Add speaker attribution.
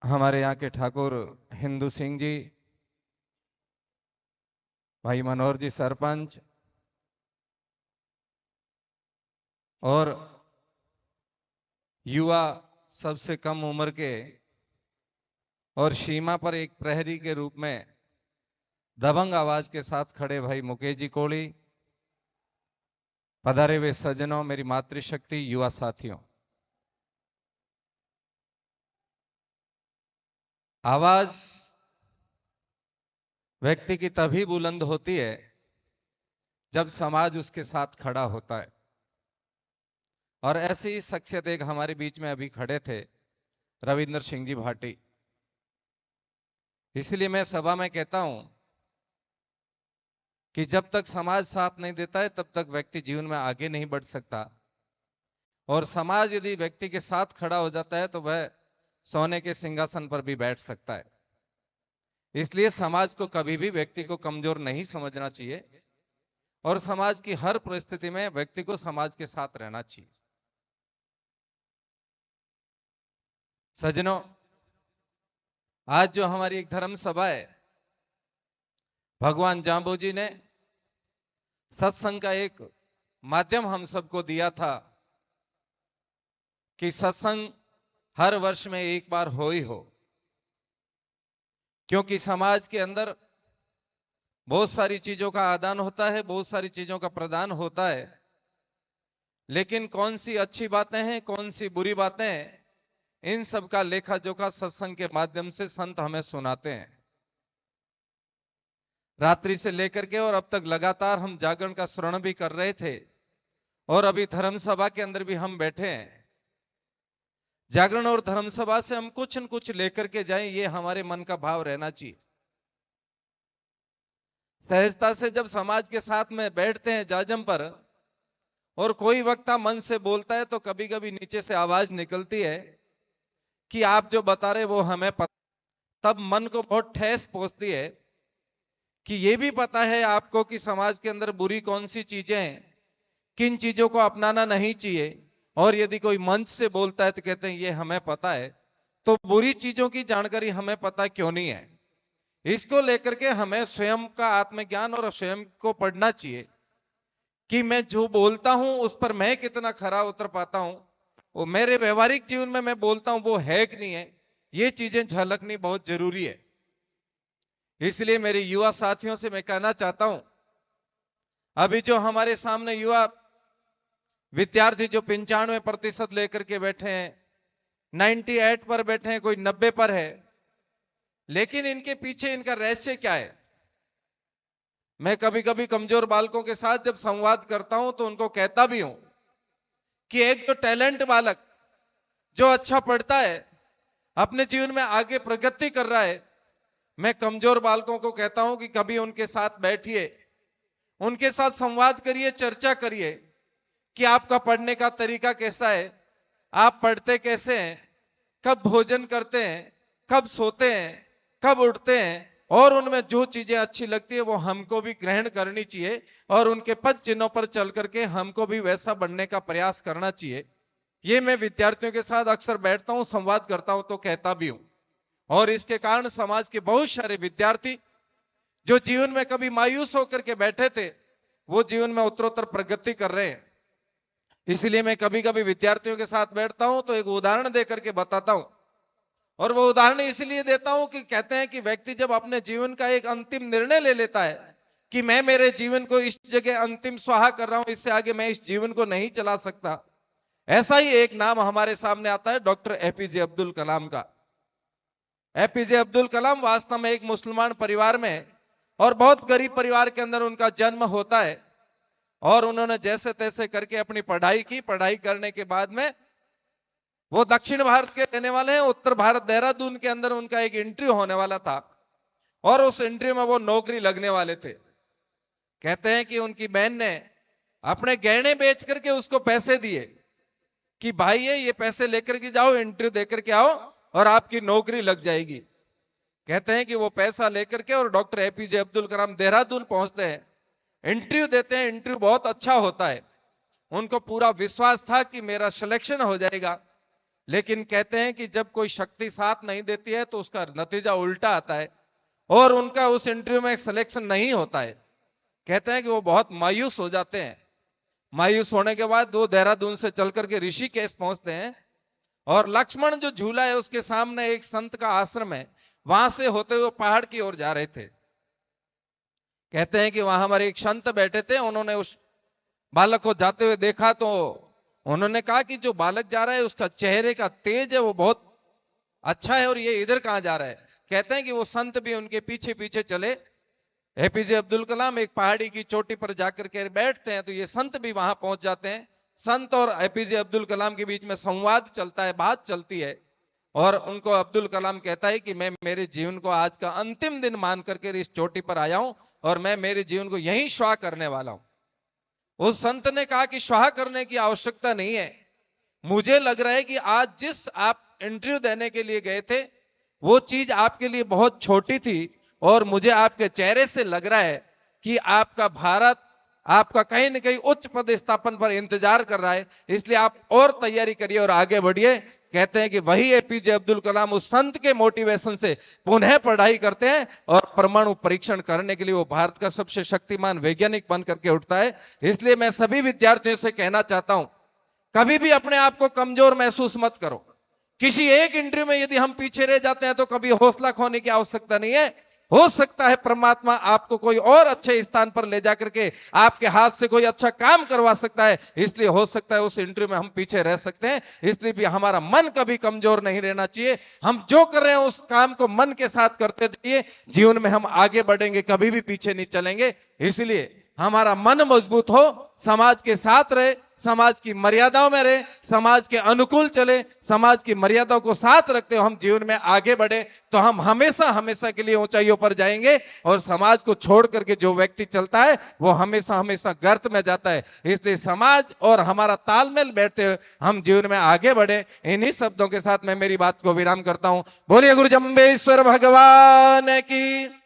Speaker 1: हमारे यहाँ के ठाकुर हिंदू सिंह जी, भाई मनोहर जी सरपंच और युवा सबसे कम उम्र के और सीमा पर एक प्रहरी के रूप में दबंग आवाज के साथ खड़े भाई मुकेश जी कोली, पधारे हुए सज्जनों, मेरी मातृशक्ति युवा साथियों, आवाज व्यक्ति की तभी बुलंद होती है जब समाज उसके साथ खड़ा होता है। और ऐसी ही शख्सियत एक हमारे बीच में अभी खड़े थे, रविंद्र सिंह जी भाटी। इसलिए मैं सभा में कहता हूं कि जब तक समाज साथ नहीं देता है तब तक व्यक्ति जीवन में आगे नहीं बढ़ सकता, और समाज यदि व्यक्ति के साथ खड़ा हो जाता है तो वह सोने के सिंहासन पर भी बैठ सकता है। इसलिए समाज को कभी भी व्यक्ति को कमजोर नहीं समझना चाहिए और समाज की हर परिस्थिति में व्यक्ति को समाज के साथ रहना चाहिए। सज्जनों, आज जो हमारी एक धर्म सभा है, भगवान जाम्बू जी ने सत्संग का एक माध्यम हम सबको दिया था कि सत्संग हर वर्ष में एक बार हो ही हो, क्योंकि समाज के अंदर बहुत सारी चीजों का आदान होता है, बहुत सारी चीजों का प्रदान होता है, लेकिन कौन सी अच्छी बातें हैं, कौन सी बुरी बातें हैं, इन सब का लेखा जोखा सत्संग के माध्यम से संत हमें सुनाते हैं। रात्रि से लेकर के और अब तक लगातार हम जागरण का श्रवण भी कर रहे थे, और अभी धर्म सभा के अंदर भी हम बैठे हैं। जागरण और धर्म सभा से हम कुछ न कुछ लेकर के जाएं, ये हमारे मन का भाव रहना चाहिए। सहजता से जब समाज के साथ में बैठते हैं जाजम पर और कोई वक्ता मन से बोलता है तो कभी कभी नीचे से आवाज निकलती है कि आप जो बता रहे वो हमें पता। तब मन को बहुत ठेस पहुंचती है कि ये भी पता है आपको कि समाज के अंदर बुरी कौन सी चीजें हैं, किन चीजों को अपनाना नहीं चाहिए, और यदि कोई मंच से बोलता है तो कहते हैं ये हमें पता है, तो बुरी चीजों की जानकारी हमें पता क्यों नहीं है। इसको लेकर के हमें स्वयं का आत्मज्ञान और स्वयं को पढ़ना चाहिए कि मैं जो बोलता हूं उस पर मैं कितना खरा उतर पाता हूं, वो मेरे व्यवहारिक जीवन में मैं बोलता हूं वो है कि नहीं है, ये चीजें झलकनी बहुत जरूरी है। इसलिए मेरे युवा साथियों से मैं कहना चाहता हूं, अभी जो हमारे सामने युवा विद्यार्थी जो 95% लेकर के बैठे हैं, 98 पर बैठे हैं, कोई 90 पर है, लेकिन इनके पीछे इनका रहस्य क्या है? मैं कभी कभी कमजोर बालकों के साथ जब संवाद करता हूं तो उनको कहता भी हूं कि एक जो टैलेंट बालक जो अच्छा पढ़ता है, अपने जीवन में आगे प्रगति कर रहा है, मैं कमजोर बालकों को कहता हूं कि कभी उनके साथ बैठिए, उनके साथ संवाद करिए, चर्चा करिए कि आपका पढ़ने का तरीका कैसा है, आप पढ़ते कैसे हैं, कब भोजन करते हैं, कब सोते हैं, कब उठते हैं, और उनमें जो चीजें अच्छी लगती है वो हमको भी ग्रहण करनी चाहिए और उनके पद चिन्हों पर चल करके हमको भी वैसा बनने का प्रयास करना चाहिए। ये मैं विद्यार्थियों के साथ अक्सर बैठता हूं, संवाद करता हूं तो कहता भी हूं, और इसके कारण समाज के बहुत सारे विद्यार्थी जो जीवन में कभी मायूस होकर के बैठे थे वो जीवन में उत्तरोत्तर प्रगति कर रहे हैं। इसलिए मैं कभी कभी विद्यार्थियों के साथ बैठता हूं तो एक उदाहरण देकर के बताता हूं, और वो उदाहरण इसलिए देता हूं कि कहते हैं कि व्यक्ति जब अपने जीवन का एक अंतिम निर्णय ले लेता है कि मैं मेरे जीवन को इस जगह अंतिम स्वाहा कर रहा हूं, इससे आगे मैं इस जीवन को नहीं चला सकता, ऐसा ही एक नाम हमारे सामने आता है डॉक्टर एपीजे अब्दुल कलाम का। एपीजे अब्दुल कलाम वास्तव में एक मुसलमान परिवार में और बहुत गरीब परिवार के अंदर उनका जन्म होता है, और उन्होंने जैसे तैसे करके अपनी पढ़ाई की। पढ़ाई करने के बाद में वो दक्षिण भारत के रहने वाले हैं, उत्तर भारत देहरादून के अंदर उनका एक इंटरव्यू होने वाला था, और उस इंटरव्यू में वो नौकरी लगने वाले थे। कहते हैं कि उनकी बहन ने अपने गहने बेच करके उसको पैसे दिए कि भाई ये पैसे लेकर के जाओ, इंटरव्यू देकर के आओ और आपकी नौकरी लग जाएगी। कहते हैं कि वो पैसा लेकर के और डॉक्टर एपीजे अब्दुल कलाम देहरादून पहुंचते हैं, इंटरव्यू देते हैं। इंटरव्यू बहुत अच्छा होता है, उनको पूरा विश्वास था कि मेरा सिलेक्शन हो जाएगा, लेकिन कहते हैं कि जब कोई शक्ति साथ नहीं देती है तो उसका नतीजा उल्टा आता है और उनका उस इंटरव्यू में सिलेक्शन नहीं होता है। कहते हैं कि वो बहुत मायूस हो जाते हैं। मायूस होने के बाद वो देहरादून से चल करके ऋषिकेश पहुंचते हैं और लक्ष्मण जो झूला है उसके सामने एक संत का आश्रम है, वहां से होते हुए पहाड़ की ओर जा रहे थे। कहते हैं कि वहां हमारे एक संत बैठे थे, उन्होंने उस बालक को जाते हुए देखा तो उन्होंने कहा कि जो बालक जा रहा है उसका चेहरे का तेज है वो बहुत अच्छा है और ये इधर कहां जा रहा है। कहते हैं कि वो संत भी उनके पीछे पीछे चले। एपीजे अब्दुल कलाम एक पहाड़ी की चोटी पर जाकर के बैठते हैं तो ये संत भी वहां पहुंच जाते हैं। संत और एपीजे अब्दुल कलाम के बीच में संवाद चलता है, बात चलती है और उनको अब्दुल कलाम कहता है कि मैं मेरे जीवन को आज का अंतिम दिन मान करके इस चोटी पर आया हूं और मैं मेरे जीवन को यहीं स्वाह करने वाला हूं। उस संत ने कहा कि स्वाह करने की आवश्यकता नहीं है, मुझे लग रहा है कि आज जिस आप इंटरव्यू देने के लिए गए थे वो चीज आपके लिए बहुत छोटी थी और मुझे आपके चेहरे से लग रहा है कि आपका भारत आपका कहीं ना कहीं उच्च पद स्थापन पर इंतजार कर रहा है, इसलिए आप और तैयारी करिए और आगे बढ़िए। कहते हैं कि वही एपीजे अब्दुल कलाम उस संत के मोटिवेशन से पुनः पढ़ाई करते हैं और परमाणु परीक्षण करने के लिए वो भारत का सबसे शक्तिमान वैज्ञानिक बन करके उठता है। इसलिए मैं सभी विद्यार्थियों से कहना चाहता हूं, कभी भी अपने आप को कमजोर महसूस मत करो। किसी एक इंटरव्यू में यदि हम पीछे रह जाते हैं तो कभी हौसला खोने की आवश्यकता नहीं है। हो सकता है परमात्मा आपको कोई और अच्छे स्थान पर ले जाकर के आपके हाथ से कोई अच्छा काम करवा सकता है, इसलिए हो सकता है उस इंटरव्यू में हम पीछे रह सकते हैं। इसलिए भी हमारा मन कभी कमजोर नहीं रहना चाहिए। हम जो कर रहे हैं उस काम को मन के साथ करते जाइए, जीवन में हम आगे बढ़ेंगे, कभी भी पीछे नहीं चलेंगे। इसलिए हमारा मन मजबूत हो, समाज के साथ रहे, समाज की मर्यादाओं में रहे, समाज के अनुकूल चले, समाज की मर्यादाओं को साथ रखते हो हम जीवन में आगे बढ़े तो हम हमेशा हमेशा के लिए ऊंचाइयों पर जाएंगे और समाज को छोड़ करके जो व्यक्ति चलता है वो हमेशा हमेशा गर्त में जाता है। इसलिए समाज और हमारा तालमेल बैठते हुए हम जीवन में आगे बढ़े। इन्हीं शब्दों के साथ मैं मेरी बात को विराम करता हूं। बोलिए गुरु जम्बेश्वर भगवान की।